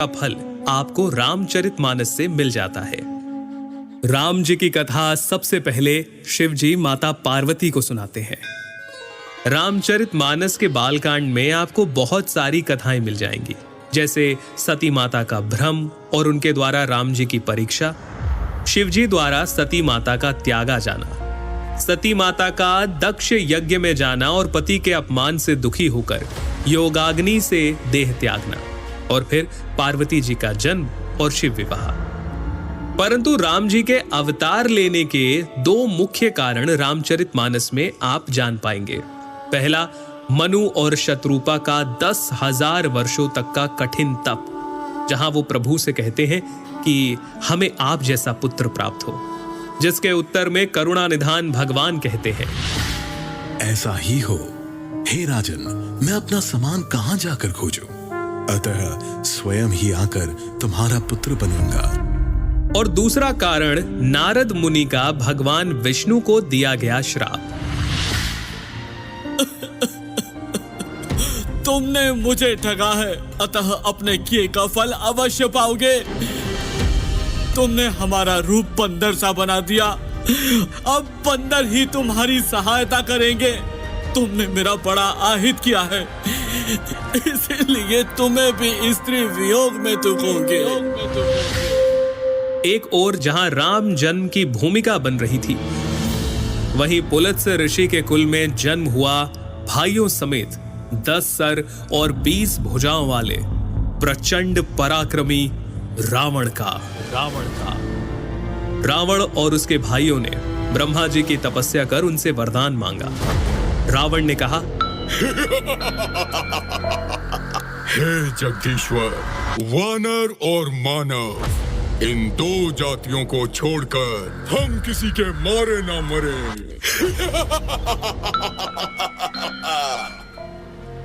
का फल आपको रामचरितमानस से मिल जाता है। राम जी की कथा सबसे पहले शिव जी माता पार्वती को सुनाते हैं। रामचरितमानस के बालकांड में आपको बहुत सारी कथाएं मिल जाएंगी, जैसे सती माता का भ्रम और उनके द्वारा राम जी की परीक्षा, शिव जी द्वारा सती माता का त्यागा जाना, सती माता का दक्ष यज्ञ में जाना और पति के अपमान से दुखी होकर योगाग्नि से देह त्यागना, और फिर पार्वती जी का जन्म और शिव विवाह। परंतु राम जी के अवतार लेने के दो मुख्य कारण रामचरितमानस में आप जान पाएंगे। पहला, मनु और शत्रुपा का 10,000 वर्षों तक का कठिन तप, जहां वो प्रभु से कहते हैं कि हमें आप जैसा पुत्र प्राप्त हो, जिसके उत्तर में करुणा निधान भगवान कहते हैं, ऐसा ही हो हे राजन, मैं अपना सामान कहां जाकर खोजूं? अतः स्वयं ही आकर तुम्हारा पुत्र बनूंगा। और दूसरा कारण नारद मुनि का भगवान विष्णु को दिया गया श्राप। तुमने मुझे ठगा है, अतः अपने किए का फल अवश्य पाओगे। तुमने हमारा रूप बंदर सा बना दिया, अब बंदर ही तुम्हारी सहायता करेंगे। तुमने मेरा बड़ा आहित किया है, इसलिए तुम्हें भी स्त्री वियोग में दुखोगे। एक ओर जहां राम जन्म की भूमिका बन रही थी, वहीं पुलत्स्य ऋषि के कुल में जन्म हुआ भाइयों समेत 10 सर और 20 भुजाओं वाले प्रचंड पराक्रमी रावण और उसके भाइयों ने ब्रह्मा जी की तपस्या कर उनसे वरदान मांगा। रावण ने कहा, हे जगदीश्वर, वानर और मानव, इन दो जातियों को छोड़कर हम किसी के मारे ना मरे।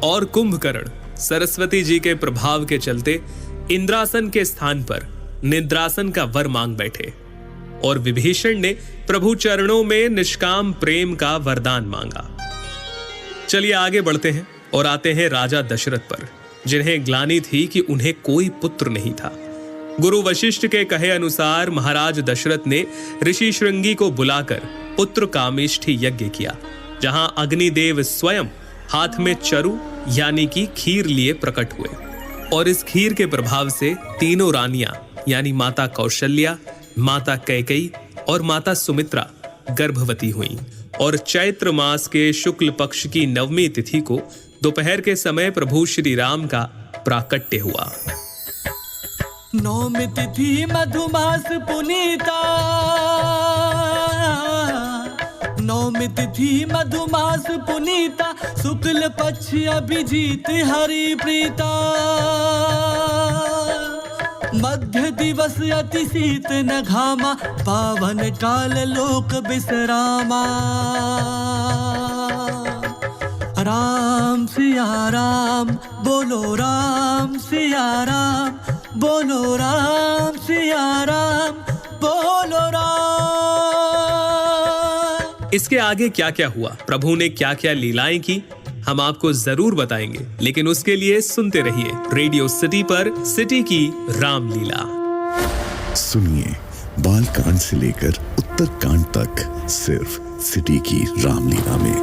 और कुंभकर्ण सरस्वती जी के प्रभाव के चलते इंद्रासन के स्थान पर निद्रासन का वर मांग बैठे, और विभीषण ने प्रभु चरणों में निष्काम प्रेम का वरदान मांगा। चलिए आगे बढ़ते हैं और आते हैं राजा दशरथ पर, जिन्हें ग्लानि थी कि उन्हें कोई पुत्र नहीं था। गुरु वशिष्ठ के कहे अनुसार महाराज दशरथ ने ऋषि श्रृंगी को बुलाकर पुत्र कामेष्ठी यज्ञ किया, जहां अग्निदेव स्वयं हाथ में चरु यानी कि खीर लिए प्रकट हुए, और इस खीर के प्रभाव से तीनों रानियां यानी माता कौशल्या, माता कैकेयी और माता सुमित्रा गर्भवती हुईं, और चैत्र मास के शुक्ल पक्ष की 9वीं तिथि को दोपहर के समय प्रभु श्री राम का प्राकट्य हुआ। 9वीं तिथि मधुमास पुनीता, 9वीं तिथि मधुमास पुनीता, शुक्ल पक्ष अभिजीत हरि प्रीता, मध्य दिवस अति शीत न घामा, पावन काल लोक विश्रामा। राम सिया राम बोलो, राम सिया राम बोलो, राम सिया राम बोलो राम। इसके आगे क्या क्या हुआ, प्रभु ने क्या क्या लीलाएं की, हम आपको जरूर बताएंगे, लेकिन उसके लिए सुनते रहिए रेडियो सिटी पर सिटी की रामलीला। सुनिए बालकांड से लेकर उत्तरकांड तक, सिर्फ सिटी की रामलीला में।